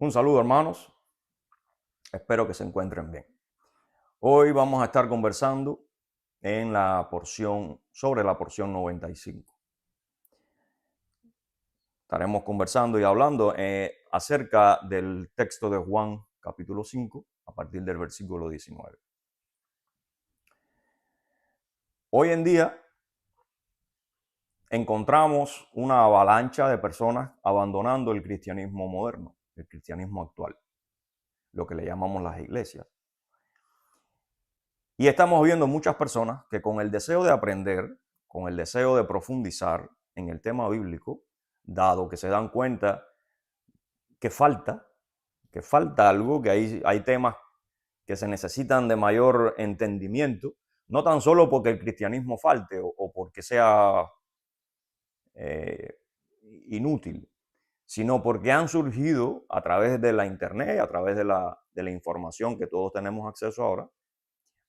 Un saludo, hermanos, espero que se encuentren bien. Hoy vamos a estar conversando sobre la porción 95. Estaremos conversando y hablando acerca del texto de Juan capítulo 5 a partir del versículo 19. Hoy en día encontramos una avalancha de personas abandonando el cristianismo moderno, el cristianismo actual, lo que le llamamos las iglesias. Y estamos viendo muchas personas que con el deseo de aprender, con el deseo de profundizar en el tema bíblico, dado que se dan cuenta que falta algo, que hay temas que se necesitan de mayor entendimiento, no tan solo porque el cristianismo falte o porque sea inútil, sino porque han surgido a través de la internet, a través de la información que todos tenemos acceso ahora,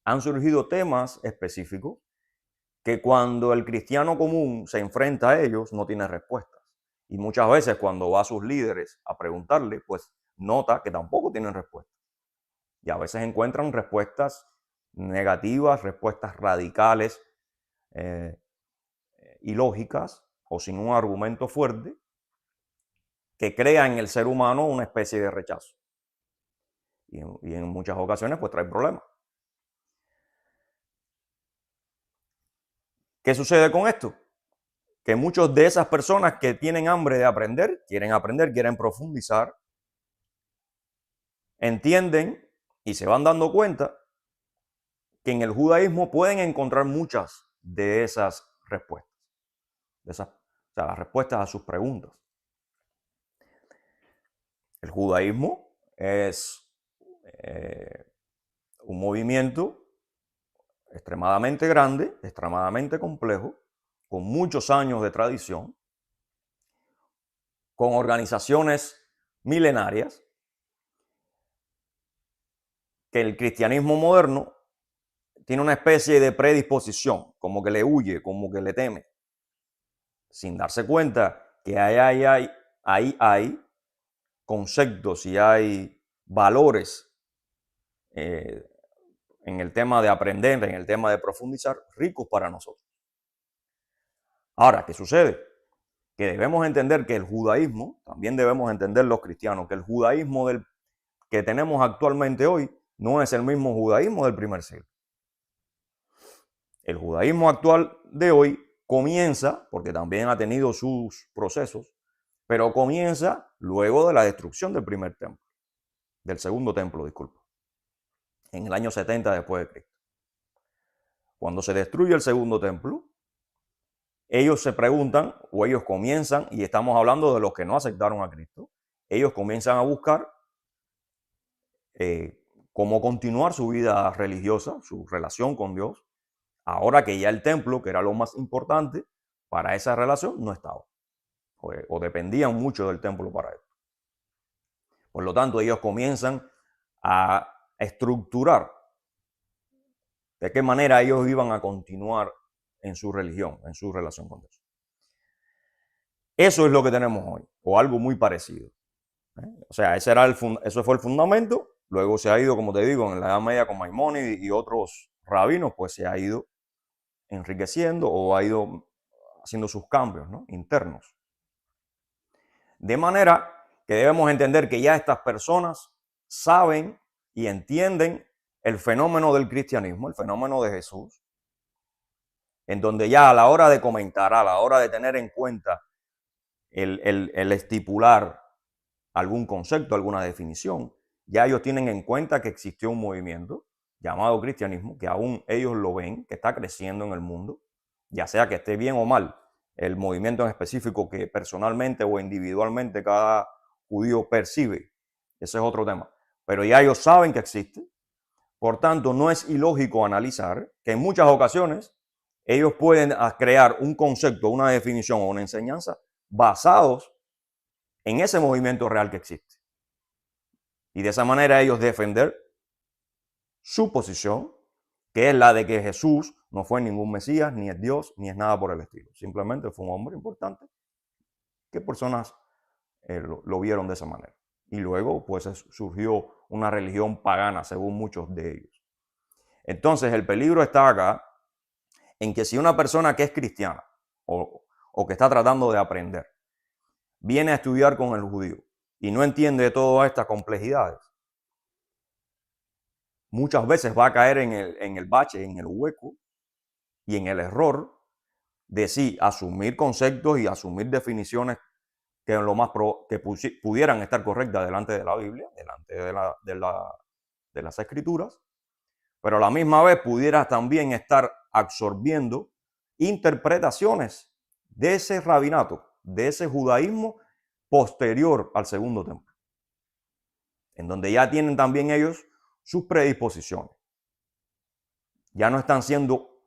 han surgido temas específicos que cuando el cristiano común se enfrenta a ellos no tiene respuestas. Y muchas veces cuando va a sus líderes a preguntarle, pues nota que tampoco tienen respuestas. Y a veces encuentran respuestas negativas, respuestas radicales, ilógicas o sin un argumento fuerte que crea en el ser humano una especie de rechazo. Y en muchas ocasiones pues trae problemas. ¿Qué sucede con esto? Que muchas de esas personas que tienen hambre de aprender, quieren profundizar, entienden y se van dando cuenta que en el judaísmo pueden encontrar muchas de esas respuestas, las respuestas a sus preguntas. El judaísmo es un movimiento extremadamente grande, extremadamente complejo, con muchos años de tradición, con organizaciones milenarias, que el cristianismo moderno tiene una especie de predisposición, como que le huye, como que le teme, sin darse cuenta que ahí hay conceptos y hay valores en el tema de aprender, en el tema de profundizar, ricos para nosotros. Ahora, ¿qué sucede? Que debemos entender que el judaísmo, también debemos entender los cristianos, que el judaísmo que tenemos actualmente hoy no es el mismo judaísmo del primer siglo. El judaísmo actual de hoy comienza, porque también ha tenido sus procesos, pero comienza luego de la destrucción del primer templo, del segundo templo, disculpa, en el año 70 después de Cristo. Cuando se destruye el segundo templo, ellos se preguntan, o ellos comienzan, y estamos hablando de los que no aceptaron a Cristo, ellos comienzan a buscar cómo continuar su vida religiosa, su relación con Dios, ahora que ya el templo, que era lo más importante para esa relación, no estaba. O dependían mucho del templo para esto. Por lo tanto, ellos comienzan a estructurar de qué manera ellos iban a continuar en su religión, en su relación con Dios. Eso es lo que tenemos hoy, o algo muy parecido. O sea, eso fue el fundamento. Luego se ha ido, como te digo, en la Edad Media con Maimónides y otros rabinos, pues se ha ido enriqueciendo o ha ido haciendo sus cambios, ¿no?, internos. De manera que debemos entender que ya estas personas saben y entienden el fenómeno del cristianismo, el fenómeno de Jesús, en donde ya a la hora de comentar, a la hora de tener en cuenta el estipular algún concepto, alguna definición, ya ellos tienen en cuenta que existió un movimiento llamado cristianismo, que aún ellos lo ven, que está creciendo en el mundo, ya sea que esté bien o mal el movimiento en específico que personalmente o individualmente cada judío percibe. Ese es otro tema. Pero ya ellos saben que existe. Por tanto, no es ilógico analizar que en muchas ocasiones ellos pueden crear un concepto, una definición o una enseñanza basados en ese movimiento real que existe. Y de esa manera ellos defender su posición, que es la de que Jesús no fue ningún Mesías, ni es Dios, ni es nada por el estilo. Simplemente fue un hombre importante que personas lo vieron de esa manera. y luego pues surgió una religión pagana según muchos de ellos. Entonces el peligro está acá en que si una persona que es cristiana o que está tratando de aprender viene a estudiar con el judío y no entiende todas estas complejidades, muchas veces va a caer en el bache, en el hueco y en el error de sí asumir conceptos y asumir definiciones que en lo más que pudieran estar correctas delante de la Biblia, delante de las Escrituras, pero a la misma vez pudiera también estar absorbiendo interpretaciones de ese rabinato, de ese judaísmo posterior al segundo templo, en donde ya tienen también ellos sus predisposiciones. Ya no están siendo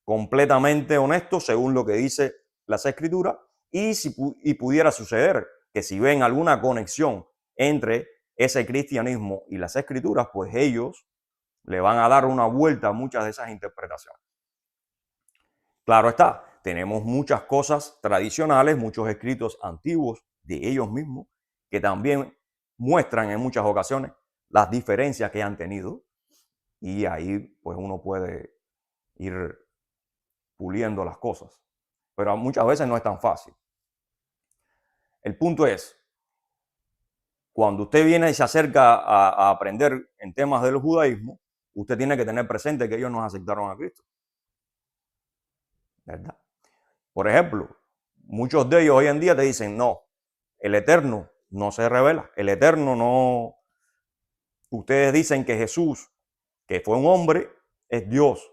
completamente honestos según lo que dice las Escrituras, y pudiera suceder que si ven alguna conexión entre ese cristianismo y las Escrituras, pues ellos le van a dar una vuelta a muchas de esas interpretaciones. Claro está, tenemos muchas cosas tradicionales, muchos escritos antiguos de ellos mismos, que también muestran en muchas ocasiones las diferencias que han tenido, y ahí pues uno puede ir puliendo las cosas. Pero muchas veces no es tan fácil. El punto es, cuando usted viene y se acerca a aprender en temas del judaísmo, usted tiene que tener presente que ellos no aceptaron a Cristo, ¿verdad? Por ejemplo, muchos de ellos hoy en día te dicen, no, el Eterno no se revela, el Eterno no. Ustedes dicen que Jesús, que fue un hombre, es Dios,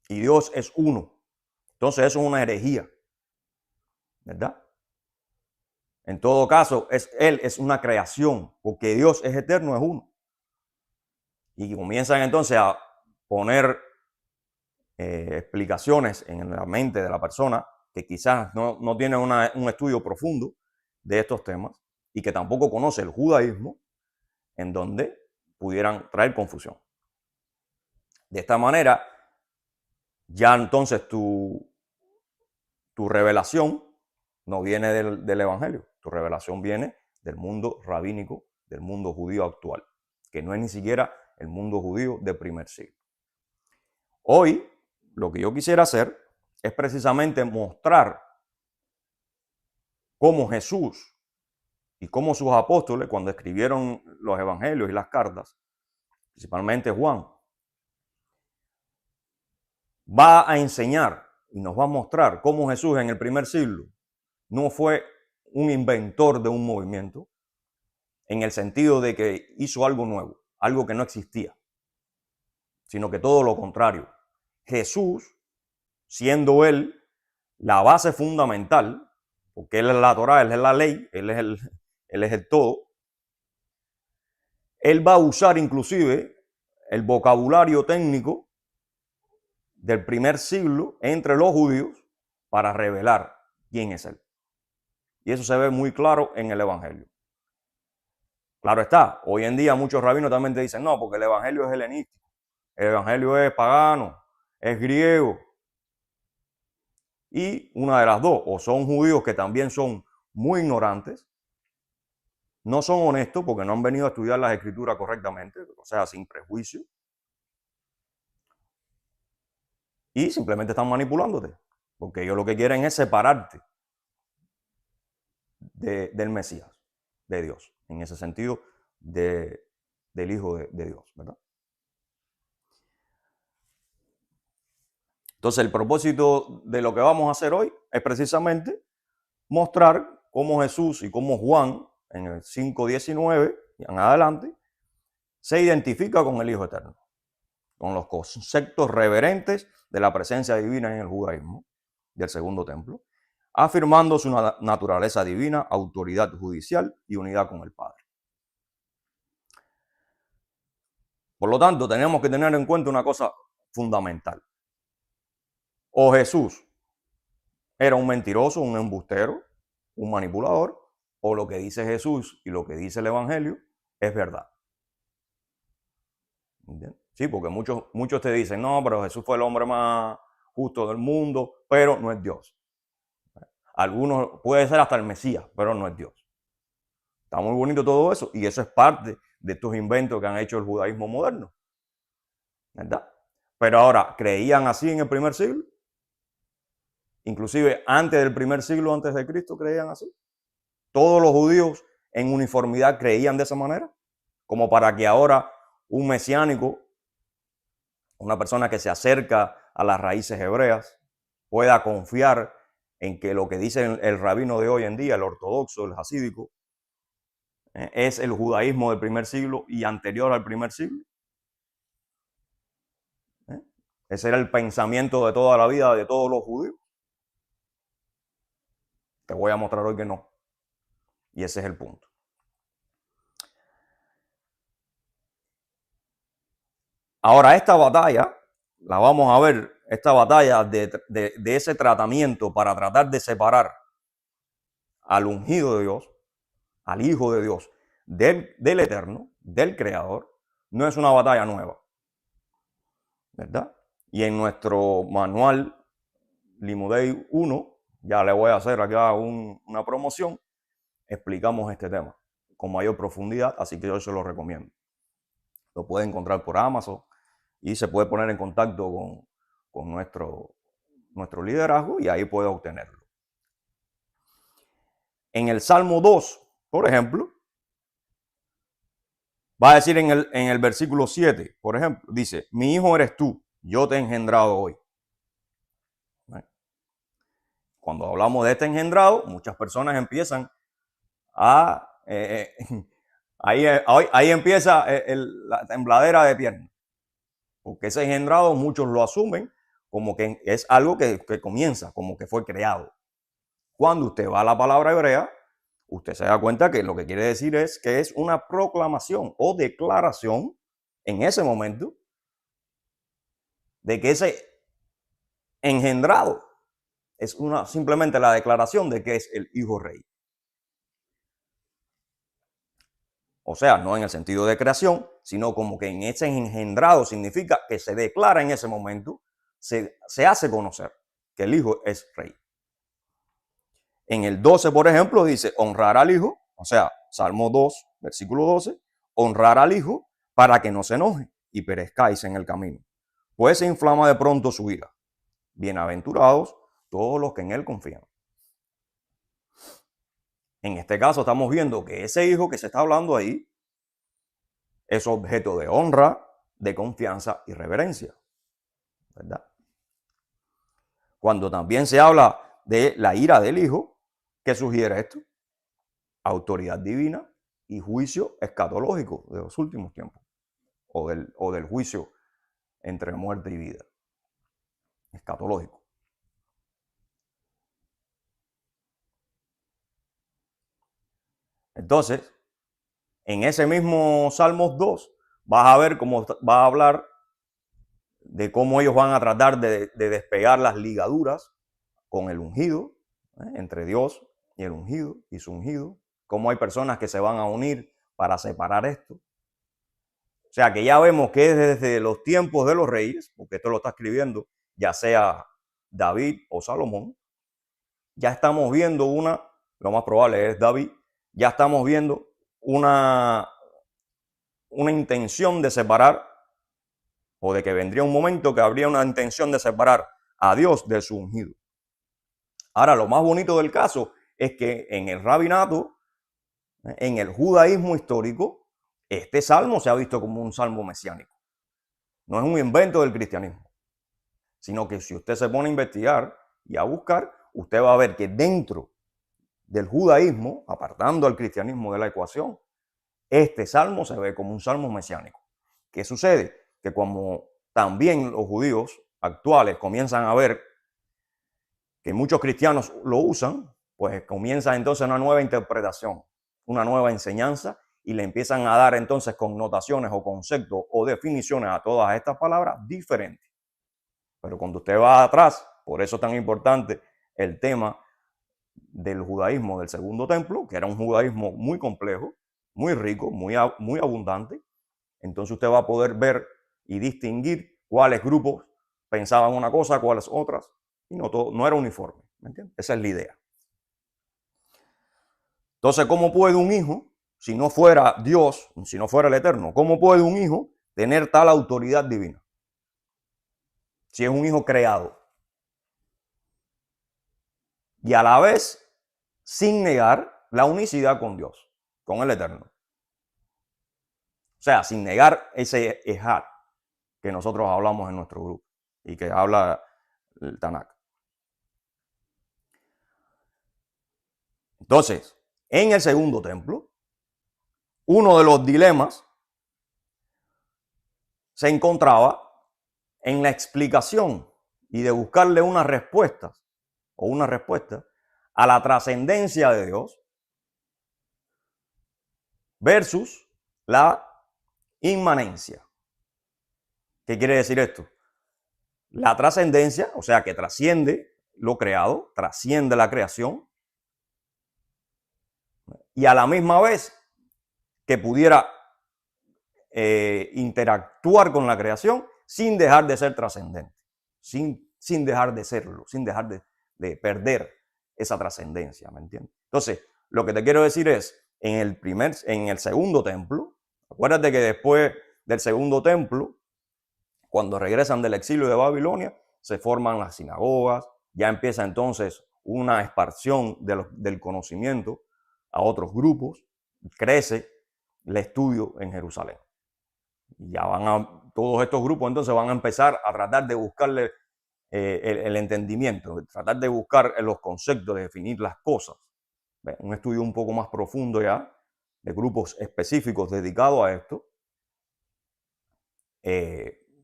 y Dios es uno. Entonces eso es una herejía, ¿verdad? En todo caso, Él es una creación, porque Dios es eterno, es uno. Y comienzan entonces a poner explicaciones en la mente de la persona que quizás no tiene un estudio profundo de estos temas y que tampoco conoce el judaísmo, en donde pudieran traer confusión. De esta manera, ya entonces tu revelación no viene del Evangelio, tu revelación viene del mundo rabínico, del mundo judío actual, que no es ni siquiera el mundo judío del primer siglo. Hoy, lo que yo quisiera hacer es precisamente mostrar cómo Jesús y cómo sus apóstoles, cuando escribieron los evangelios y las cartas, principalmente Juan, va a enseñar y nos va a mostrar cómo Jesús en el primer siglo no fue un inventor de un movimiento, en el sentido de que hizo algo nuevo, algo que no existía, sino que todo lo contrario. Jesús, siendo él la base fundamental, porque él es la Torá, él es la ley, él es el todo, él va a usar inclusive el vocabulario técnico del primer siglo entre los judíos para revelar quién es él. Y eso se ve muy claro en el Evangelio. Claro está, hoy en día muchos rabinos también te dicen, no, porque el Evangelio es helenístico, el Evangelio es pagano, es griego. Y una de las dos, o son judíos que también son muy ignorantes, no son honestos porque no han venido a estudiar las escrituras correctamente, o sea, sin prejuicio, y simplemente están manipulándote, porque ellos lo que quieren es separarte del Mesías, de Dios, en ese sentido del Hijo de Dios, ¿verdad? Entonces el propósito de lo que vamos a hacer hoy es precisamente mostrar cómo Jesús y cómo Juan en el 5:19 y en adelante se identifica con el Hijo Eterno, con los conceptos reverentes de la presencia divina en el judaísmo del segundo templo, afirmando su naturaleza divina, autoridad judicial y unidad con el Padre. Por lo tanto, tenemos que tener en cuenta una cosa fundamental. O Jesús era un mentiroso, un embustero, un manipulador, o lo que dice Jesús y lo que dice el Evangelio es verdad. ¿Entiendes? Sí, porque muchos te dicen, no, pero Jesús fue el hombre más justo del mundo, pero no es Dios. Algunos puede ser hasta el Mesías, pero no es Dios. Está muy bonito todo eso y eso es parte de estos inventos que han hecho el judaísmo moderno, ¿verdad? Pero ahora, ¿creían así en el primer siglo? Inclusive antes del primer siglo antes de Cristo creían así. Todos los judíos en uniformidad creían de esa manera, como para que ahora un mesiánico, una persona que se acerca a las raíces hebreas, pueda confiar en que lo que dice el rabino de hoy en día, el ortodoxo, el hasídico, es el judaísmo del primer siglo y anterior al primer siglo. Ese era el pensamiento de toda la vida de todos los judíos. Te voy a mostrar hoy que no. Y ese es el punto. Ahora, esta batalla, la vamos a ver, esta batalla de ese tratamiento para tratar de separar al ungido de Dios, al Hijo de Dios, del Eterno, del Creador, no es una batalla nueva, ¿verdad? Y en nuestro manual Limudei 1, ya le voy a hacer acá una promoción, explicamos este tema con mayor profundidad, así que yo se lo recomiendo. Lo puede encontrar por Amazon y se puede poner en contacto con nuestro liderazgo y ahí puede obtenerlo. En el Salmo 2, por ejemplo, va a decir en el versículo 7, por ejemplo, dice, mi hijo eres tú, yo te he engendrado hoy. Cuando hablamos de este engendrado, muchas personas empiezan a... ahí empieza la tembladera de piernas. Porque ese engendrado muchos lo asumen como que es algo que comienza, como que fue creado. Cuando usted va a la palabra hebrea, usted se da cuenta que lo que quiere decir es que es una proclamación o declaración en ese momento de que ese engendrado es simplemente la declaración de que es el hijo rey. O sea, no en el sentido de creación, sino como que en ese engendrado significa que se declara en ese momento, se hace conocer que el hijo es rey. En el 12, por ejemplo, dice honrar al hijo, o sea, Salmo 2, versículo 12, honrar al hijo para que no se enoje y perezcáis en el camino, pues se inflama de pronto su ira. Bienaventurados todos los que en él confían. En este caso estamos viendo que ese hijo que se está hablando ahí es objeto de honra, de confianza y reverencia, ¿verdad? Cuando también se habla de la ira del hijo, ¿qué sugiere esto? Autoridad divina y juicio escatológico de los últimos tiempos, o del juicio entre muerte y vida, escatológico. Entonces, en ese mismo Salmos 2, vas a ver cómo va a hablar de cómo ellos van a tratar de despegar las ligaduras con el ungido, entre Dios y el ungido y su ungido, cómo hay personas que se van a unir para separar esto. O sea que ya vemos que es desde los tiempos de los reyes, porque esto lo está escribiendo ya sea David o Salomón, ya estamos viendo lo más probable es David, ya estamos viendo una intención de separar, o de que vendría un momento que habría una intención de separar a Dios de su ungido. Ahora, lo más bonito del caso es que en el rabinato, en el judaísmo histórico, este salmo se ha visto como un salmo mesiánico. No es un invento del cristianismo, sino que si usted se pone a investigar y a buscar, usted va a ver que dentro del judaísmo, apartando al cristianismo de la ecuación, este salmo se ve como un salmo mesiánico. ¿Qué sucede? Que como también los judíos actuales comienzan a ver que muchos cristianos lo usan, pues comienza entonces una nueva interpretación, una nueva enseñanza y le empiezan a dar entonces connotaciones o conceptos o definiciones a todas estas palabras diferentes. Pero cuando usted va atrás, por eso es tan importante el tema del judaísmo del segundo templo, que era un judaísmo muy complejo, muy rico, muy abundante. Entonces usted va a poder ver y distinguir cuáles grupos pensaban una cosa, cuáles otras, y no era uniforme, ¿me entiendes? Esa es la idea. Entonces, ¿cómo puede un hijo si no fuera Dios, si no fuera el Eterno? ¿Cómo puede un hijo tener tal autoridad divina? Si es un hijo creado. Y a la vez sin negar la unicidad con Dios, con el Eterno. O sea, sin negar ese ejad que nosotros hablamos en nuestro grupo y que habla el Tanakh. Entonces, en el segundo templo, uno de los dilemas se encontraba en la explicación y de buscarle una respuesta a la trascendencia de Dios versus la inmanencia. ¿Qué quiere decir esto? La trascendencia, o sea, que trasciende lo creado, trasciende la creación, y a la misma vez que pudiera interactuar con la creación sin dejar de ser trascendente, sin dejar de serlo, sin dejar de perder esa trascendencia, ¿me entiendes? Entonces, lo que te quiero decir es, en el segundo templo, acuérdate que después del segundo templo, cuando regresan del exilio de Babilonia, se forman las sinagogas, ya empieza entonces una expansión del conocimiento a otros grupos, crece el estudio en Jerusalén. Y ya todos estos grupos entonces van a empezar a tratar de buscarle el entendimiento, tratar de buscar los conceptos, de definir las cosas. Un estudio un poco más profundo ya, de grupos específicos dedicados a esto,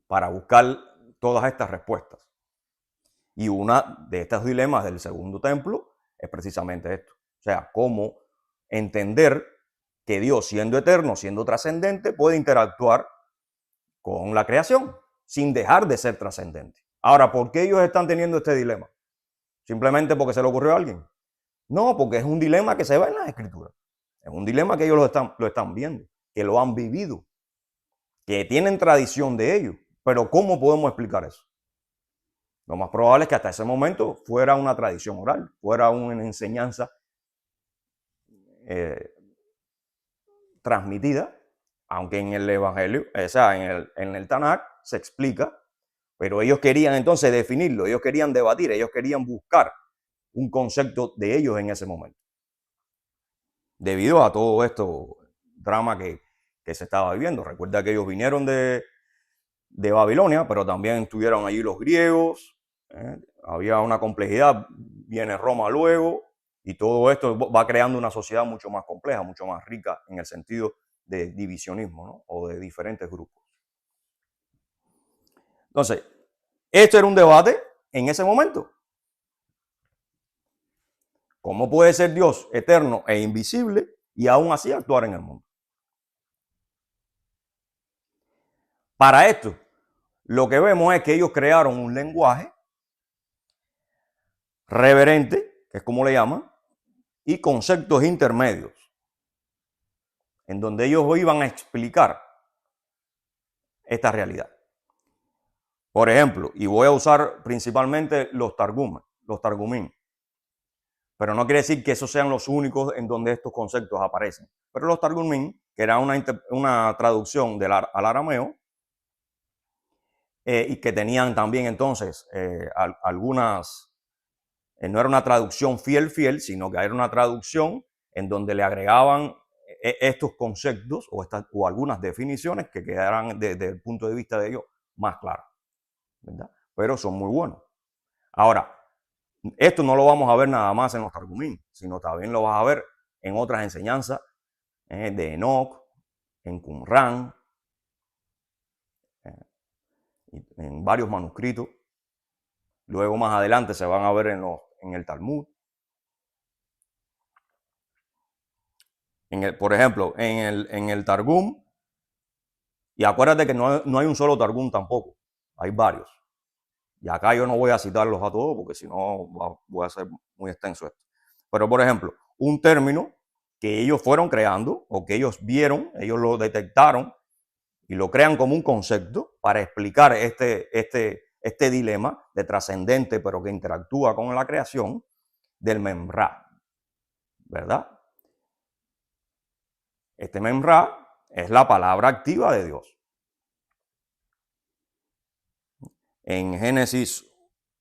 para buscar todas estas respuestas. Y una de estos dilemas del segundo templo es precisamente esto. O sea, cómo entender que Dios, siendo eterno, siendo trascendente, puede interactuar con la creación sin dejar de ser trascendente. Ahora, ¿por qué ellos están teniendo este dilema? ¿Simplemente porque se le ocurrió a alguien? No, porque es un dilema que se ve en las escrituras. Es un dilema que ellos lo están viendo, que lo han vivido, que tienen tradición de ello. Pero ¿cómo podemos explicar eso? Lo más probable es que hasta ese momento fuera una tradición oral, fuera una enseñanza transmitida, aunque en el Evangelio, o sea, en el Tanakh se explica, pero ellos querían entonces definirlo, ellos querían debatir, ellos querían buscar un concepto de ellos en ese momento. Debido a todo esto drama que se estaba viviendo. Recuerda que ellos vinieron de Babilonia, pero también estuvieron allí los griegos, había una complejidad, viene Roma luego, y todo esto va creando una sociedad mucho más compleja, mucho más rica en el sentido de divisionismo, ¿no? O de diferentes grupos. Entonces, esto era un debate en ese momento. ¿Cómo puede ser Dios eterno e invisible y aún así actuar en el mundo? Para esto, lo que vemos es que ellos crearon un lenguaje reverente, que es como le llaman, y conceptos intermedios, en donde ellos iban a explicar esta realidad. Por ejemplo, y voy a usar principalmente los targumín, pero no quiere decir que esos sean los únicos en donde estos conceptos aparecen. Pero los targumín, que era una traducción al arameo, y que tenían también entonces algunas, no era una traducción fiel, sino que era una traducción en donde le agregaban estos conceptos o algunas definiciones que quedaran desde el punto de vista de ellos más claras, ¿verdad? Pero son muy buenos. Ahora, esto no lo vamos a ver nada más en los targumín, sino también lo vas a ver en otras enseñanzas de Enoch, en Qumran, en varios manuscritos. Luego más adelante se van a ver en el Talmud. Por ejemplo, en el Targum, y acuérdate que no hay un solo Targum tampoco, hay varios. Y acá yo no voy a citarlos a todos porque si no voy a hacer muy extenso esto. Pero por ejemplo, un término que ellos fueron creando o que ellos vieron, ellos lo detectaron y lo crean como un concepto para explicar este dilema de trascendente pero que interactúa con la creación del Memra, ¿verdad? Este memra es la palabra activa de Dios. En Génesis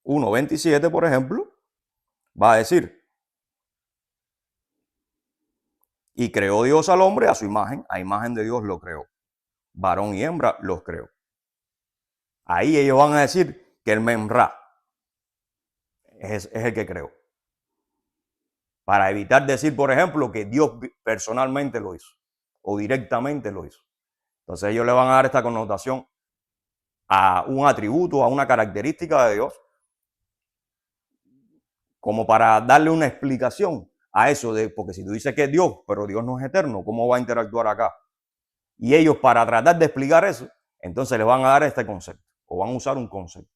1:27, por ejemplo, va a decir: y creó Dios al hombre a su imagen, a imagen de Dios lo creó. Varón y hembra los creó. Ahí ellos van a decir que el memra es el que creó. Para evitar decir, por ejemplo, que Dios personalmente lo hizo o directamente lo hizo. Entonces ellos le van a dar esta connotación a un atributo, a una característica de Dios, como para darle una explicación a eso, porque si tú dices que es Dios, pero Dios no es eterno, ¿cómo va a interactuar acá? Y ellos, para tratar de explicar eso, entonces les van a dar este concepto, o van a usar un concepto.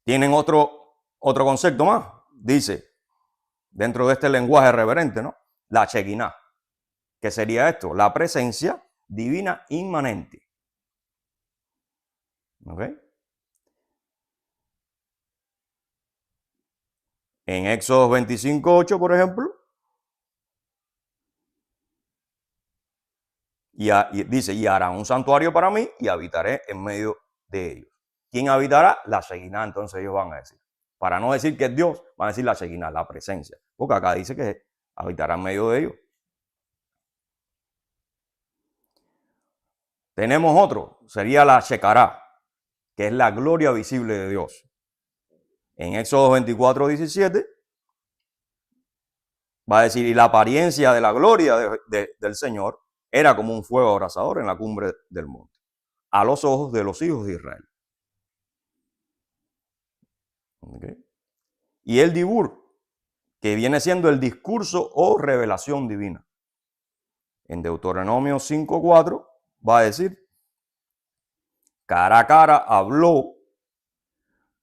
Tienen otro concepto más, dice, dentro de este lenguaje reverente, ¿no? La Shekinah. ¿Qué sería esto? La presencia divina inmanente. ¿Ok? En Éxodo 25:8, por ejemplo, y dice, y hará un santuario para mí y habitaré en medio de ellos. ¿Quién habitará? La Shekinah, entonces ellos van a decir. Para no decir que es Dios, van a decir la Shekinah, la presencia. Porque acá dice que habitará en medio de ellos. Tenemos otro, sería la Shekarah, que es la gloria visible de Dios. En Éxodo 24:17 va a decir, y la apariencia de la gloria del Señor era como un fuego abrasador en la cumbre del monte, a los ojos de los hijos de Israel. ¿Okay? Y el Dibur, que viene siendo el discurso o revelación divina. En Deuteronomio 5:4 va a decir, cara a cara habló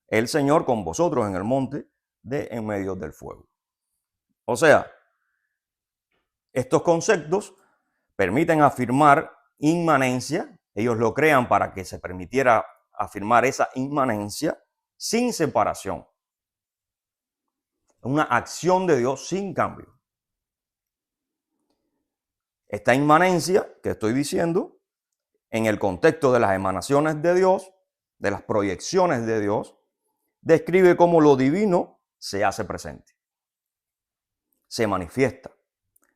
el Señor con vosotros en el monte de en medio del fuego. O sea, estos conceptos permiten afirmar inmanencia, ellos lo crean para que se permitiera afirmar esa inmanencia sin separación. Una acción de Dios sin cambio. Esta inmanencia que estoy diciendo, en el contexto de las emanaciones de Dios, de las proyecciones de Dios, describe cómo lo divino se hace presente, se manifiesta,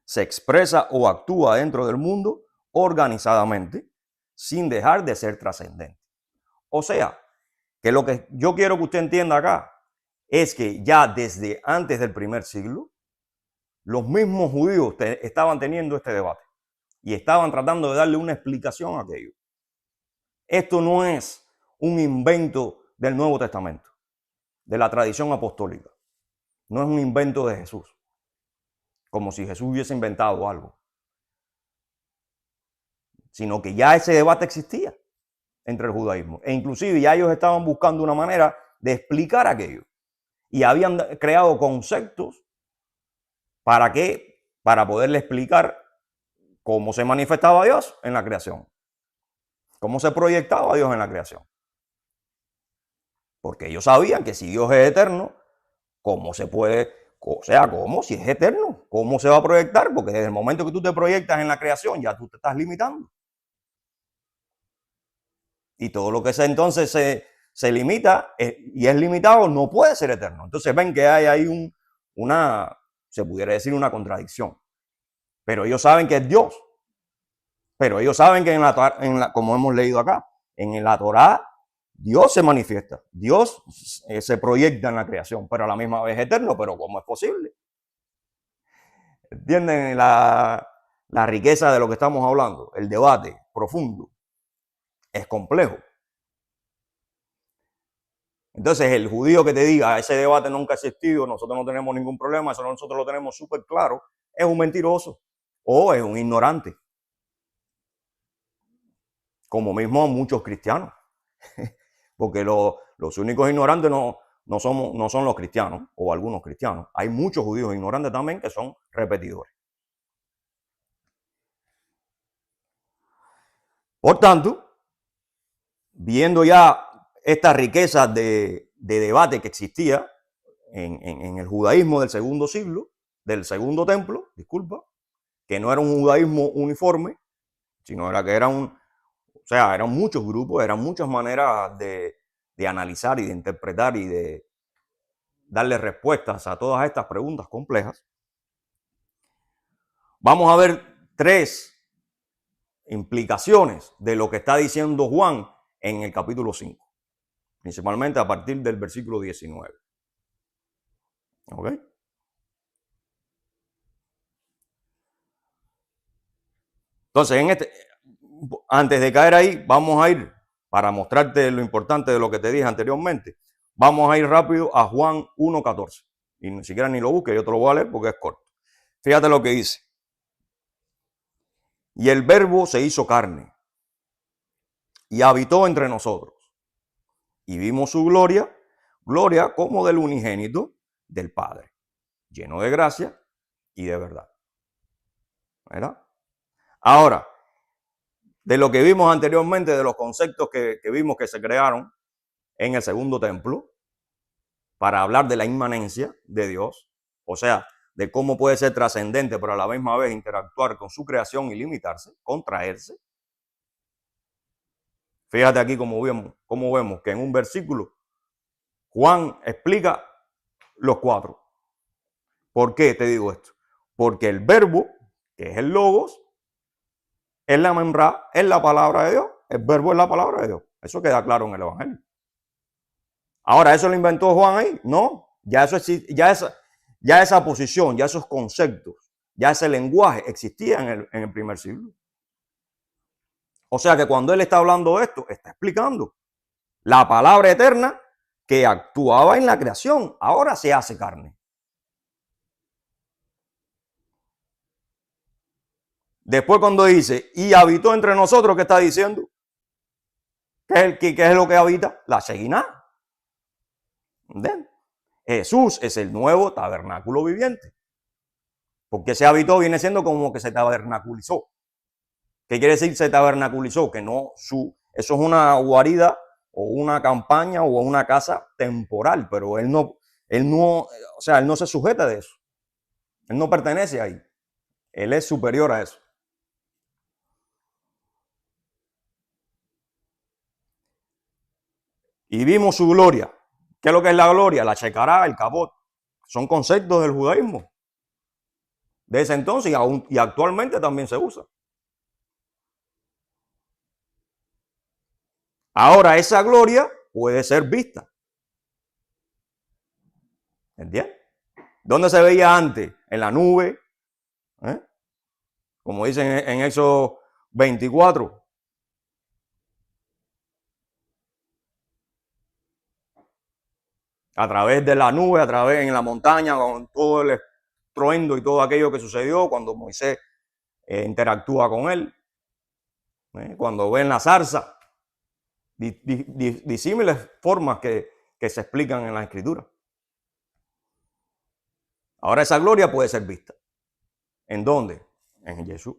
se expresa o actúa dentro del mundo organizadamente, sin dejar de ser trascendente. O sea, que lo que yo quiero que usted entienda acá es que ya desde antes del primer siglo, los mismos judíos estaban teniendo este debate y estaban tratando de darle una explicación a aquello. Esto no es un invento del Nuevo Testamento, de la tradición apostólica. No es un invento de Jesús, como si Jesús hubiese inventado algo, sino que ya ese debate existía entre el judaísmo. E inclusive ya ellos estaban buscando una manera de explicar aquello. Y habían creado conceptos para poderle explicar cómo se manifestaba Dios en la creación. Cómo se proyectaba Dios en la creación. Porque ellos sabían que si Dios es eterno, ¿cómo se puede, o sea, cómo si es eterno? ¿Cómo se va a proyectar? Porque desde el momento que tú te proyectas en la creación, ya tú te estás limitando. Y todo lo que entonces se limita y es limitado no puede ser eterno. Entonces ven que hay ahí se pudiera decir una contradicción. Pero ellos saben que es Dios. Pero ellos saben que como hemos leído acá, en la Torá, Dios se manifiesta. Dios se proyecta en la creación, pero a la misma vez es eterno. Pero ¿cómo es posible? ¿Entienden la riqueza de lo que estamos hablando? El debate profundo es complejo. Entonces, el judío que te diga, ese debate nunca ha existido, nosotros no tenemos ningún problema, eso nosotros lo tenemos súper claro, es un mentiroso o es un ignorante. Como mismo muchos cristianos. Porque los únicos ignorantes no son los cristianos o algunos cristianos. Hay muchos judíos ignorantes también que son repetidores. Por tanto, viendo ya esta riqueza de debate que existía en el judaísmo del segundo siglo, del segundo templo, disculpa, que no era un judaísmo uniforme, sino era que eran muchos grupos, eran muchas maneras de analizar y de interpretar y de darle respuestas a todas estas preguntas complejas. Vamos a ver 3 implicaciones de lo que está diciendo Juan en el capítulo 5, principalmente a partir del versículo 19. ¿Ok? Entonces, antes de caer ahí, vamos a ir, para mostrarte lo importante de lo que te dije anteriormente, vamos a ir rápido a Juan 1:14. Y ni siquiera ni lo busques, yo te lo voy a leer porque es corto. Fíjate lo que dice. Y el verbo se hizo carne y habitó entre nosotros. Y vimos su gloria, gloria como del unigénito del Padre, lleno de gracia y de verdad. ¿Verdad? Ahora, de lo que vimos anteriormente, de los conceptos que vimos que se crearon en el segundo templo, para hablar de la inmanencia de Dios, o sea, de cómo puede ser trascendente, pero a la misma vez interactuar con su creación y limitarse, contraerse. Fíjate aquí cómo vemos que en un versículo Juan explica los 4. ¿Por qué te digo esto? Porque el verbo, que es el logos, es la memra, es la palabra de Dios. El verbo es la palabra de Dios. Eso queda claro en el Evangelio. Ahora, ¿eso lo inventó Juan ahí? No, ya esa posición, ya esos conceptos, ya ese lenguaje existía en el primer siglo. O sea que cuando él está hablando de esto, está explicando la palabra eterna que actuaba en la creación, ahora se hace carne. Después cuando dice, y habitó entre nosotros, ¿qué está diciendo? ¿Qué es lo que habita? La Shekinah. ¿Entiendes? Jesús es el nuevo tabernáculo viviente. Porque ese habitó viene siendo como que se tabernaculizó. ¿Qué quiere decir se tabernaculizó? Que no eso es una guarida o una campaña o una casa temporal, pero él no se sujeta de eso. Él no pertenece ahí. Él es superior a eso. Y vimos su gloria. ¿Qué es lo que es la gloria? La shekará, el kabod. Son conceptos del judaísmo. De ese entonces y actualmente también se usa. Ahora esa gloria puede ser vista. ¿Entiendes? ¿Dónde se veía antes? En la nube. Como dicen en Éxodo 24. A través de la nube, a través en la montaña, con todo el estruendo y todo aquello que sucedió cuando Moisés interactúa con él. Cuando ven la zarza. Disímiles formas que se explican en la Escritura. Ahora esa gloria puede ser vista. ¿En dónde? En Jesús.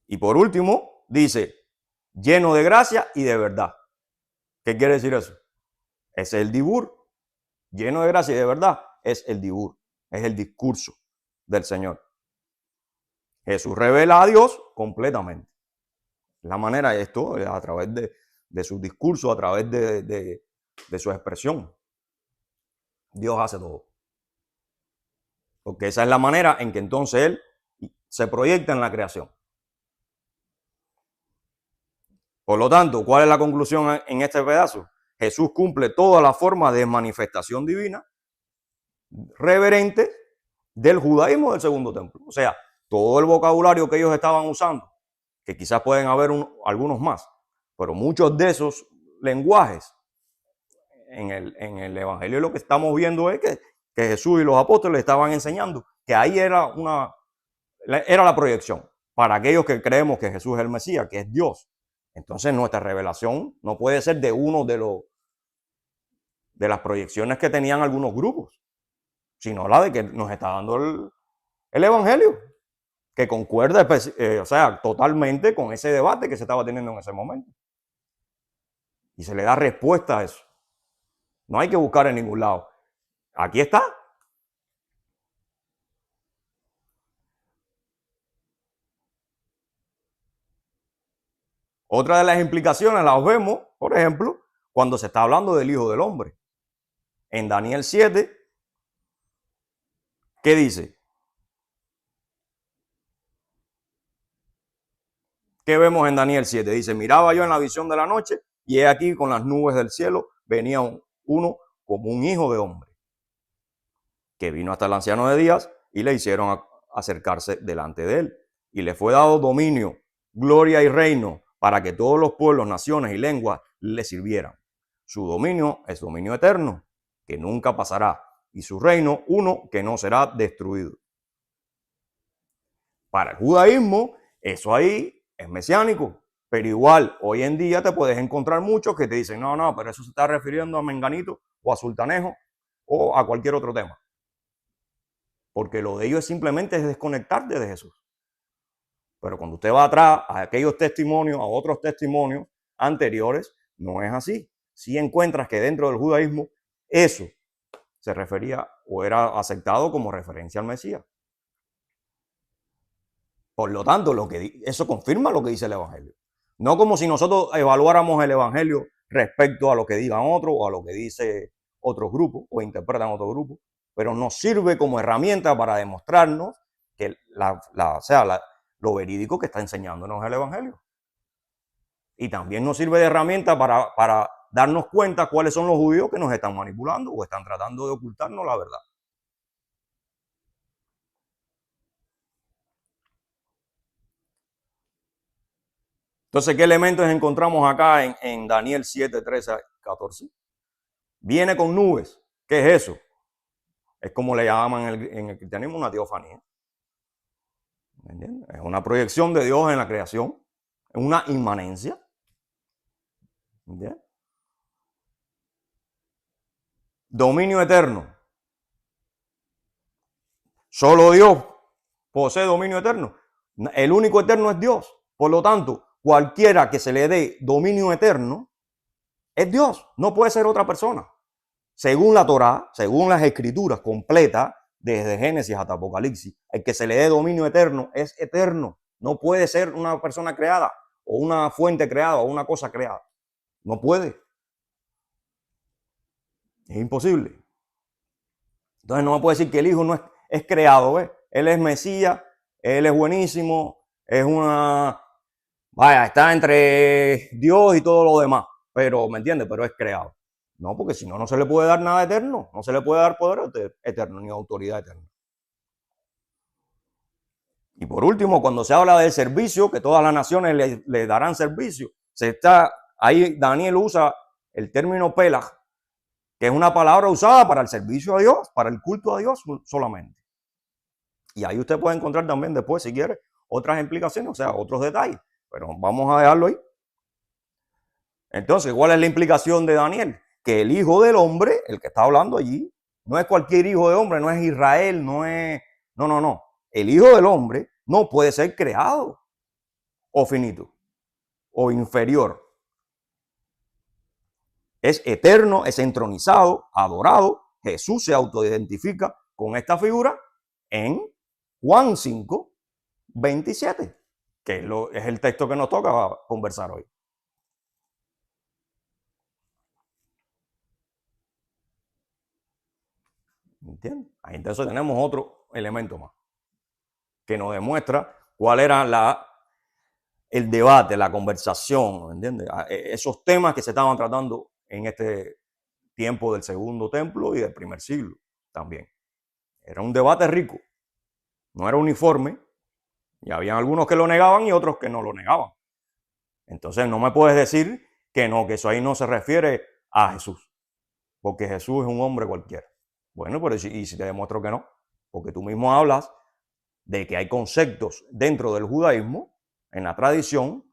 Y por último, dice, lleno de gracia y de verdad. ¿Qué quiere decir eso? Es el dibur. Lleno de gracia y de verdad es el dibur. Es el discurso del Señor. Jesús revela a Dios completamente. La manera de esto, a través de su discurso, a través de su expresión. Dios hace todo. Porque esa es la manera en que entonces Él se proyecta en la creación. Por lo tanto, ¿cuál es la conclusión en este pedazo? Jesús cumple toda la forma de manifestación divina reverente del judaísmo del segundo templo. O sea, todo el vocabulario que ellos estaban usando, que quizás pueden haber algunos más, pero muchos de esos lenguajes en el Evangelio lo que estamos viendo es que Jesús y los apóstoles estaban enseñando que ahí era la proyección. Para aquellos que creemos que Jesús es el Mesías, que es Dios, entonces nuestra revelación no puede ser de uno de las proyecciones que tenían algunos grupos, sino la de que nos está dando el Evangelio, que concuerda totalmente con ese debate que se estaba teniendo en ese momento. Y se le da respuesta a eso. No hay que buscar en ningún lado. Aquí está. Otra de las implicaciones las vemos, por ejemplo, cuando se está hablando del Hijo del Hombre. En Daniel 7, ¿qué dice? ¿Qué vemos en Daniel 7? Dice, miraba yo en la visión de la noche y he aquí con las nubes del cielo venía uno como un hijo de hombre, que vino hasta el anciano de días y le hicieron acercarse delante de él. Y le fue dado dominio, gloria y reino para que todos los pueblos, naciones y lenguas le sirvieran. Su dominio es dominio eterno, que nunca pasará, y su reino uno que no será destruido. Para el judaísmo, eso ahí es mesiánico, pero igual hoy en día te puedes encontrar muchos que te dicen, no, pero eso se está refiriendo a Menganito o a Sultanejo o a cualquier otro tema. Porque lo de ellos simplemente es desconectarte de Jesús. Pero cuando usted va atrás a aquellos testimonios, a otros testimonios anteriores, no es así. Si encuentras que dentro del judaísmo eso se refería o era aceptado como referencia al Mesías. Por lo tanto, eso confirma lo que dice el Evangelio. No como si nosotros evaluáramos el Evangelio respecto a lo que digan otros o a lo que dice otros grupos o interpretan otros grupos, pero nos sirve como herramienta para demostrarnos que lo verídico que está enseñándonos el Evangelio. Y también nos sirve de herramienta para darnos cuenta cuáles son los judíos que nos están manipulando o están tratando de ocultarnos la verdad. Entonces, ¿qué elementos encontramos acá en Daniel 7, 13 a 14? Viene con nubes. ¿Qué es eso? Es como le llaman en el cristianismo una teofanía. ¿Me entiendes? Es una proyección de Dios en la creación. Es una inmanencia. ¿Me entiendes? Dominio eterno. Solo Dios posee dominio eterno. El único eterno es Dios. Por lo tanto, cualquiera que se le dé dominio eterno es Dios. No puede ser otra persona. Según la Torá, según las escrituras completas, desde Génesis hasta Apocalipsis, el que se le dé dominio eterno es eterno. No puede ser una persona creada o una fuente creada o una cosa creada. No puede. Es imposible. Entonces no me puede decir que el Hijo no es creado, ¿ves? Él es Mesías, Él es buenísimo, es una... Vaya, está entre Dios y todo lo demás, pero, ¿me entiendes? Pero es creado. No, porque si no, no se le puede dar nada eterno, no se le puede dar poder eterno ni autoridad eterna. Y por último, cuando se habla del servicio, que todas las naciones le darán servicio, ahí Daniel usa el término pelaj, que es una palabra usada para el servicio a Dios, para el culto a Dios solamente. Y ahí usted puede encontrar también después, si quiere, otras implicaciones, o sea, otros detalles. Pero vamos a dejarlo ahí. Entonces, ¿cuál es la implicación de Daniel? Que el Hijo del Hombre, el que está hablando allí, no es cualquier hijo de hombre, no es Israel, no es... No. El Hijo del Hombre no puede ser creado o finito o inferior. Es eterno, es entronizado, adorado. Jesús se autoidentifica con esta figura en Juan 5, 27, que es el texto que nos toca conversar hoy. ¿Entiendes? Ahí entonces tenemos otro elemento más que nos demuestra cuál era el debate, la conversación, ¿entiendes? Esos temas que se estaban tratando en este tiempo del segundo templo y del primer siglo también. Era un debate rico, no era uniforme, y había algunos que lo negaban y otros que no lo negaban. Entonces no me puedes decir que no, que eso ahí no se refiere a Jesús, porque Jesús es un hombre cualquiera. Bueno, pero ¿y si te demuestro que no? Porque tú mismo hablas de que hay conceptos dentro del judaísmo, en la tradición,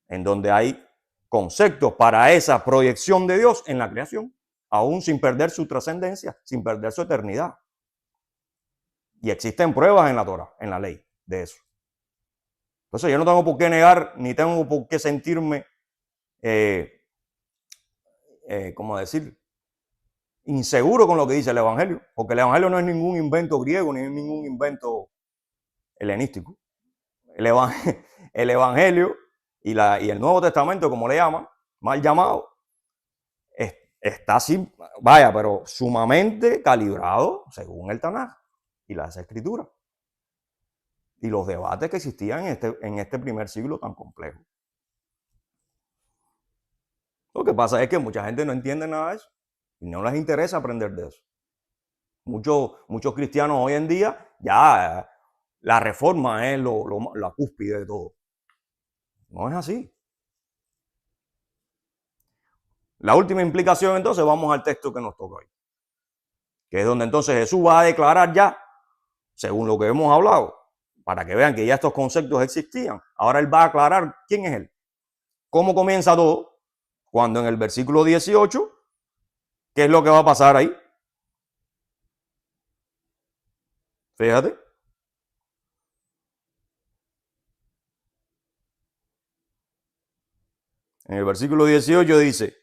en donde hay conceptos para esa proyección de Dios en la creación, aún sin perder su trascendencia, sin perder su eternidad. Y existen pruebas en la Torah, en la ley, de eso. Entonces yo no tengo por qué negar, ni tengo por qué sentirme, ¿cómo decir? inseguro con lo que dice el Evangelio, porque el Evangelio no es ningún invento griego ni es ningún invento helenístico. El Evangelio y el Nuevo Testamento, como le llaman, mal llamado, está así, vaya, pero sumamente calibrado según el Tanaj y las Escrituras y los debates que existían en este primer siglo tan complejo. Lo que pasa es que mucha gente no entiende nada de eso y no les interesa aprender de eso. Muchos cristianos hoy en día, ya la reforma es la cúspide de todo. No es así. La última implicación, entonces, vamos al texto que nos toca hoy, que es donde entonces Jesús va a declarar ya, según lo que hemos hablado, para que vean que ya estos conceptos existían. Ahora él va a aclarar quién es él. ¿Cómo comienza todo? Cuando en el versículo 18, ¿qué es lo que va a pasar ahí? Fíjate. En el versículo 18 dice: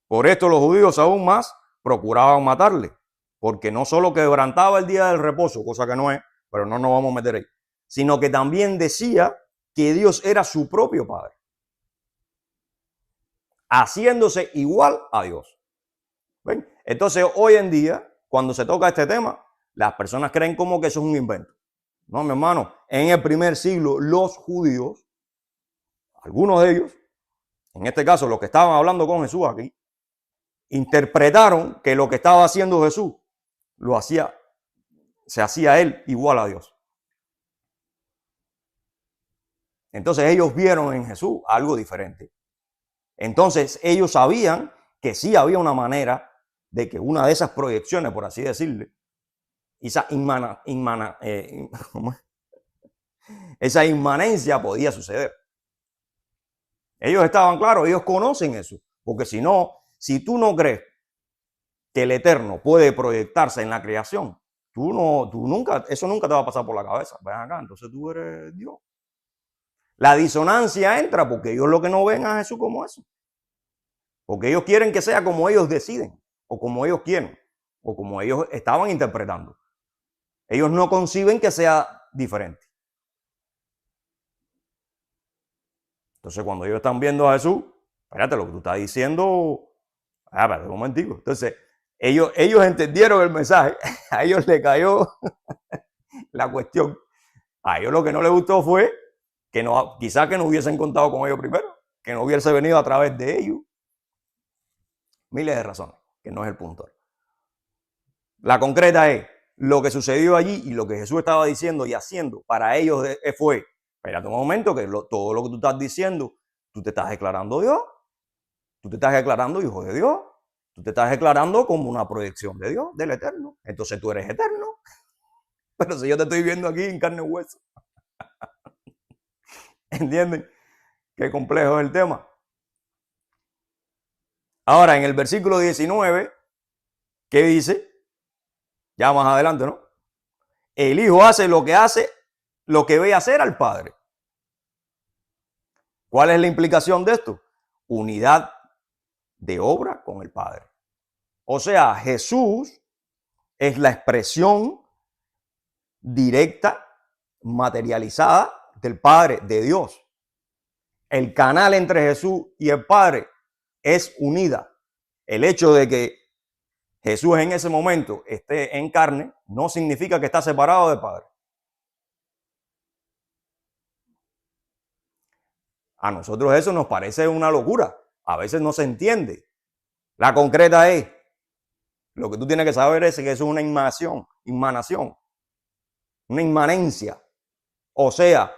por esto los judíos aún más procuraban matarle, porque no solo quebrantaba el día del reposo, cosa que no es, pero no nos vamos a meter ahí, sino que también decía que Dios era su propio Padre, haciéndose igual a Dios. ¿Ven? Entonces, hoy en día, cuando se toca este tema, las personas creen como que eso es un invento. No, mi hermano, en el primer siglo, los judíos, algunos de ellos, en este caso los que estaban hablando con Jesús aquí, interpretaron que lo que estaba haciendo Jesús se hacía él igual a Dios. Entonces ellos vieron en Jesús algo diferente. Entonces ellos sabían que sí había una manera de que una de esas proyecciones, por así decirle, esa inmanencia podía suceder. Ellos estaban claros, ellos conocen eso, porque si no, si tú no crees que el Eterno puede proyectarse en la creación, eso nunca te va a pasar por la cabeza. Ven acá, entonces tú eres Dios. La disonancia entra porque ellos lo que no ven a Jesús como eso. Porque ellos quieren que sea como ellos deciden, o como ellos quieren, o como ellos estaban interpretando. Ellos no conciben que sea diferente. Entonces, cuando ellos están viendo a Jesús, espérate, lo que tú estás diciendo, espérate un momentico. Entonces, ellos entendieron el mensaje, a ellos les cayó la cuestión. A ellos lo que no les gustó fue que quizás que no hubiesen contado con ellos primero, que no hubiese venido a través de ellos. Miles de razones, que no es el punto. La concreta es, lo que sucedió allí y lo que Jesús estaba diciendo y haciendo para ellos fue, espérate un momento, que todo lo que tú estás diciendo, tú te estás declarando Dios, tú te estás declarando hijo de Dios, tú te estás declarando como una proyección de Dios, del Eterno. Entonces tú eres eterno. Pero si yo te estoy viendo aquí en carne y hueso. ¿Entienden? Qué complejo es el tema. Ahora, en el versículo 19, ¿qué dice? Ya más adelante, ¿no? El Hijo hace lo que ve hacer al Padre. ¿Cuál es la implicación de esto? Unidad de obra con el Padre. O sea, Jesús es la expresión directa, materializada del Padre, de Dios. El canal entre Jesús y el Padre es unida. El hecho de que Jesús en ese momento esté en carne no significa que está separado del Padre. A nosotros eso nos parece una locura. A veces no se entiende. La concreta es, lo que tú tienes que saber es que eso es una inmanación, una inmanencia. O sea,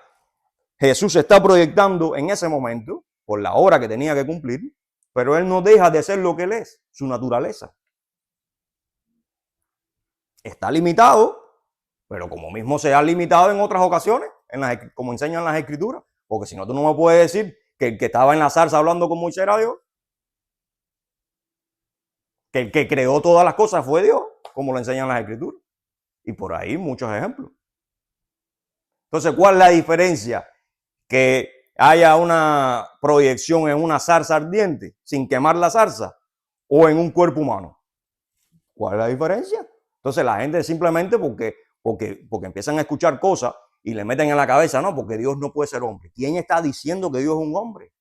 Jesús se está proyectando en ese momento por la obra que tenía que cumplir, pero él no deja de ser lo que él es, su naturaleza. Está limitado, pero como mismo se ha limitado en otras ocasiones, como enseñan las Escrituras, porque si no tú no me puedes decir que el que estaba en la zarza hablando con Moisés era Dios, que el que creó todas las cosas fue Dios, como lo enseñan las Escrituras, y por ahí muchos ejemplos. Entonces, ¿cuál es la diferencia? Que haya una proyección en una zarza ardiente sin quemar la zarza o en un cuerpo humano. ¿Cuál es la diferencia? Entonces la gente simplemente porque empiezan a escuchar cosas y le meten en la cabeza, no, porque Dios no puede ser hombre. ¿Quién está diciendo que Dios es un hombre?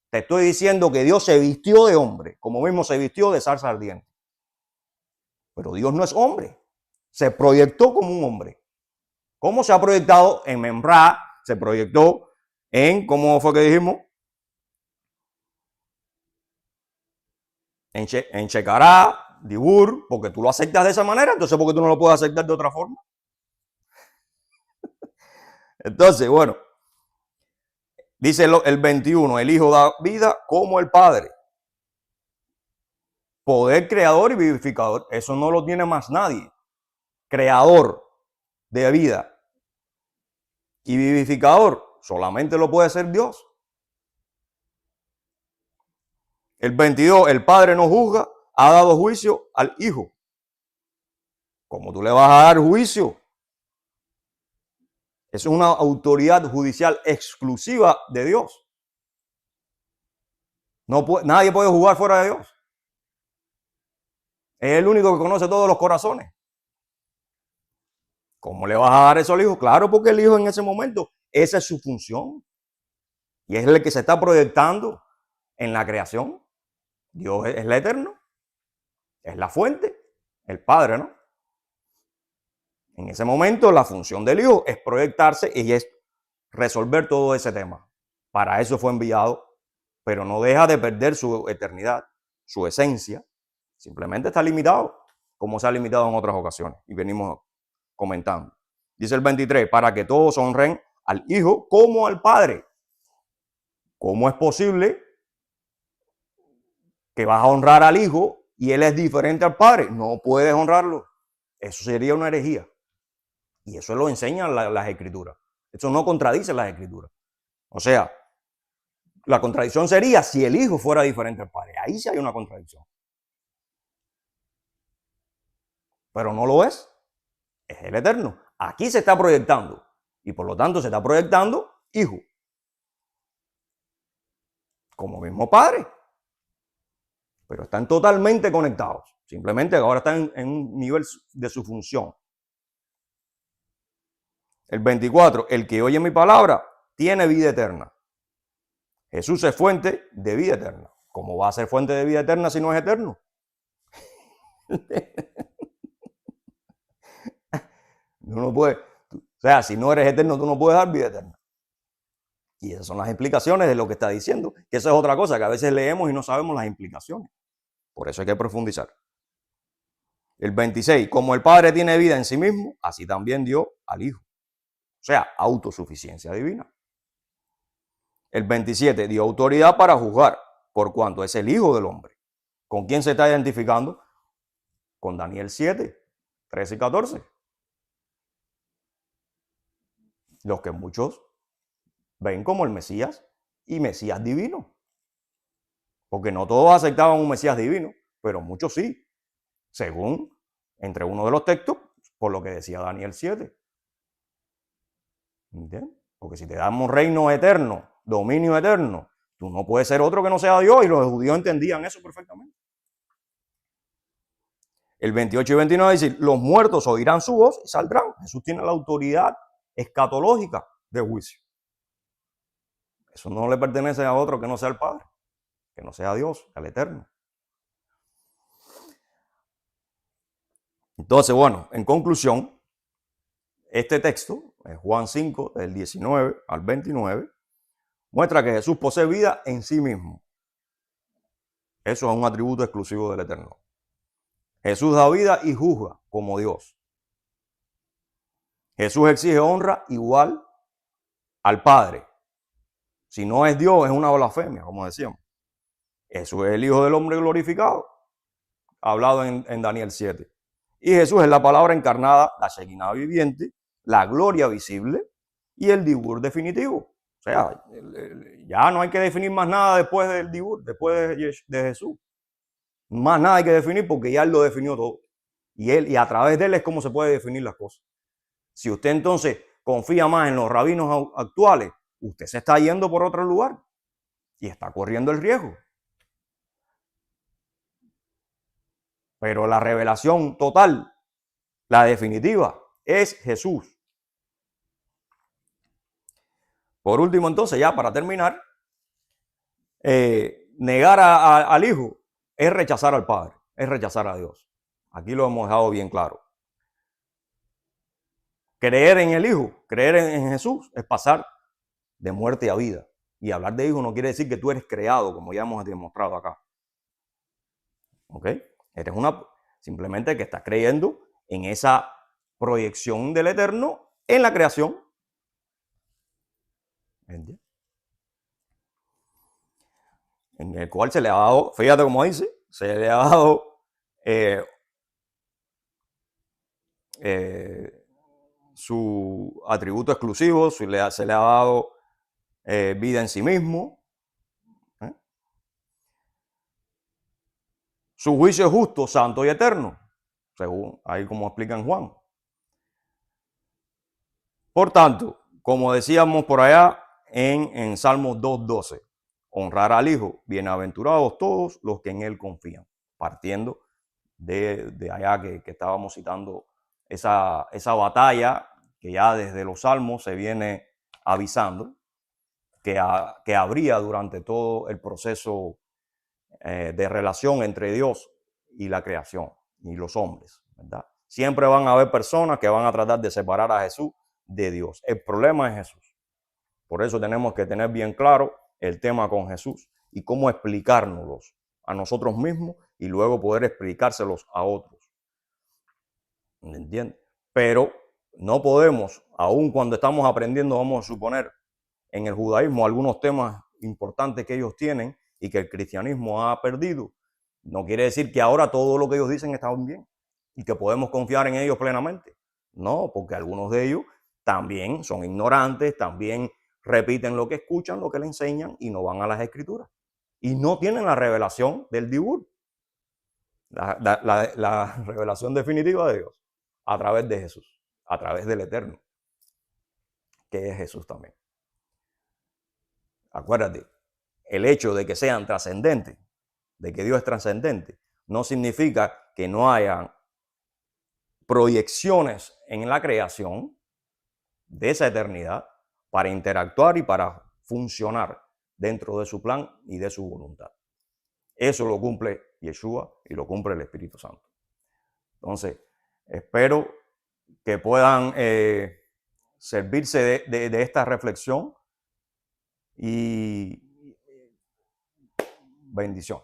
Te estoy diciendo que Dios se vistió de hombre, como mismo se vistió de zarza ardiente. Pero Dios no es hombre. Se proyectó como un hombre. ¿Cómo se ha proyectado en Memra? Se proyectó en, ¿cómo fue que dijimos? En Shekará, Dibur, porque tú lo aceptas de esa manera, entonces ¿por qué tú no lo puedes aceptar de otra forma? Entonces, bueno, dice el 21, el Hijo da vida como el Padre. Poder creador y vivificador, eso no lo tiene más nadie. Creador de vida y vivificador, solamente lo puede ser Dios. El 22, el Padre no juzga, ha dado juicio al Hijo. ¿Cómo tú le vas a dar juicio? Es una autoridad judicial exclusiva de Dios. Nadie puede jugar fuera de Dios. Es el único que conoce todos los corazones. ¿Cómo le vas a dar eso al Hijo? Claro, porque el Hijo en ese momento, esa es su función. Y es el que se está proyectando en la creación. Dios es el eterno, es la fuente, el Padre, ¿no? En ese momento la función del Hijo es proyectarse y es resolver todo ese tema. Para eso fue enviado, pero no deja de perder su eternidad, su esencia. Simplemente está limitado, como se ha limitado en otras ocasiones. Y venimos comentando. Dice el 23, para que todos honren al Hijo como al Padre. ¿Cómo es posible que vas a honrar al Hijo y Él es diferente al Padre? No puedes honrarlo. Eso sería una herejía. Y eso lo enseñan las Escrituras. Eso no contradice las Escrituras. O sea, la contradicción sería si el Hijo fuera diferente al Padre. Ahí sí hay una contradicción. Pero no lo es. Es el Eterno. Aquí se está proyectando. Y por lo tanto se está proyectando Hijo. Como mismo Padre. Pero están totalmente conectados. Simplemente ahora están en un nivel de su función. El 24, el que oye mi palabra tiene vida eterna. Jesús es fuente de vida eterna. ¿Cómo va a ser fuente de vida eterna si no es eterno? No puede, o sea, si no eres eterno, tú no puedes dar vida eterna. Y esas son las implicaciones de lo que está diciendo. Que eso es otra cosa, que a veces leemos y no sabemos las implicaciones. Por eso hay que profundizar. El 26, como el Padre tiene vida en sí mismo, así también dio al Hijo. O sea, autosuficiencia divina. El 27, dio autoridad para juzgar, por cuanto es el Hijo del Hombre. ¿Con quién se está identificando? Con Daniel 7, 13 y 14. Los que muchos ven como el Mesías y Mesías divino. Porque no todos aceptaban un Mesías divino, pero muchos sí. Según, entre uno de los textos, por lo que decía Daniel 7. ¿Entiendes? Porque si te damos reino eterno, dominio eterno, tú no puedes ser otro que no sea Dios, y los judíos entendían eso perfectamente. El 28 y 29 dice, los muertos oirán su voz y saldrán. Jesús tiene la autoridad escatológica de juicio. Eso no le pertenece a otro que no sea el Padre, que no sea Dios, al Eterno. Entonces, bueno, en conclusión, este texto, Juan 5, del 19 al 29, muestra que Jesús posee vida en sí mismo. Eso es un atributo exclusivo del Eterno. Jesús da vida y juzga como Dios. Jesús exige honra igual al Padre. Si no es Dios, es una blasfemia, como decíamos. Jesús es el Hijo del Hombre glorificado, hablado en Daniel 7. Y Jesús es la palabra encarnada, la Shekinah viviente, la gloria visible y el Dibur definitivo. O sea, ya no hay que definir más nada después del Dibur, después de Jesús. Más nada hay que definir porque ya Él lo definió todo. Y a través de Él es como se puede definir las cosas. Si usted entonces confía más en los rabinos actuales usted se está yendo por otro lugar y está corriendo el riesgo. Pero la revelación total, la definitiva, es Jesús. Por último, entonces, ya para terminar, negar al Hijo es rechazar al Padre, es rechazar a Dios. Aquí lo hemos dejado bien claro. Creer en el Hijo, creer en Jesús, es pasar de muerte a vida. Y hablar de Hijo no quiere decir que tú eres creado, como ya hemos demostrado acá. ¿Ok? Eres simplemente que estás creyendo en esa proyección del Eterno en la creación. ¿Entiendes? En el cual se le ha dado, fíjate cómo dice, se le ha dado su atributo exclusivo, se le ha dado vida en sí mismo. Su juicio es justo, santo y eterno, según ahí como explica en Juan. Por tanto, como decíamos por allá en Salmos 2:12, honrar al Hijo, bienaventurados todos los que en Él confían, partiendo de allá que estábamos citando esa batalla que ya desde los Salmos se viene avisando que habría durante todo el proceso de relación entre Dios y la creación y los hombres, ¿verdad? Siempre van a haber personas que van a tratar de separar a Jesús de Dios. El problema es Jesús. Por eso tenemos que tener bien claro el tema con Jesús y cómo explicárnoslos a nosotros mismos y luego poder explicárselos a otros. ¿Me entiendes? Pero no podemos, aun cuando estamos aprendiendo, vamos a suponer, en el judaísmo algunos temas importantes que ellos tienen y que el cristianismo ha perdido, no quiere decir que ahora todo lo que ellos dicen está bien y que podemos confiar en ellos plenamente. No, porque algunos de ellos también son ignorantes, también repiten lo que escuchan, lo que le enseñan y no van a las escrituras. Y no tienen la revelación del Dibur, la revelación definitiva de Dios, a través de Jesús, a través del Eterno, que es Jesús también. Acuérdate, el hecho de que sean trascendentes, de que Dios es trascendente, no significa que no haya proyecciones en la creación de esa eternidad para interactuar y para funcionar dentro de su plan y de su voluntad. Eso lo cumple Yeshua y lo cumple el Espíritu Santo. Entonces, espero que puedan servirse de esta reflexión y bendición.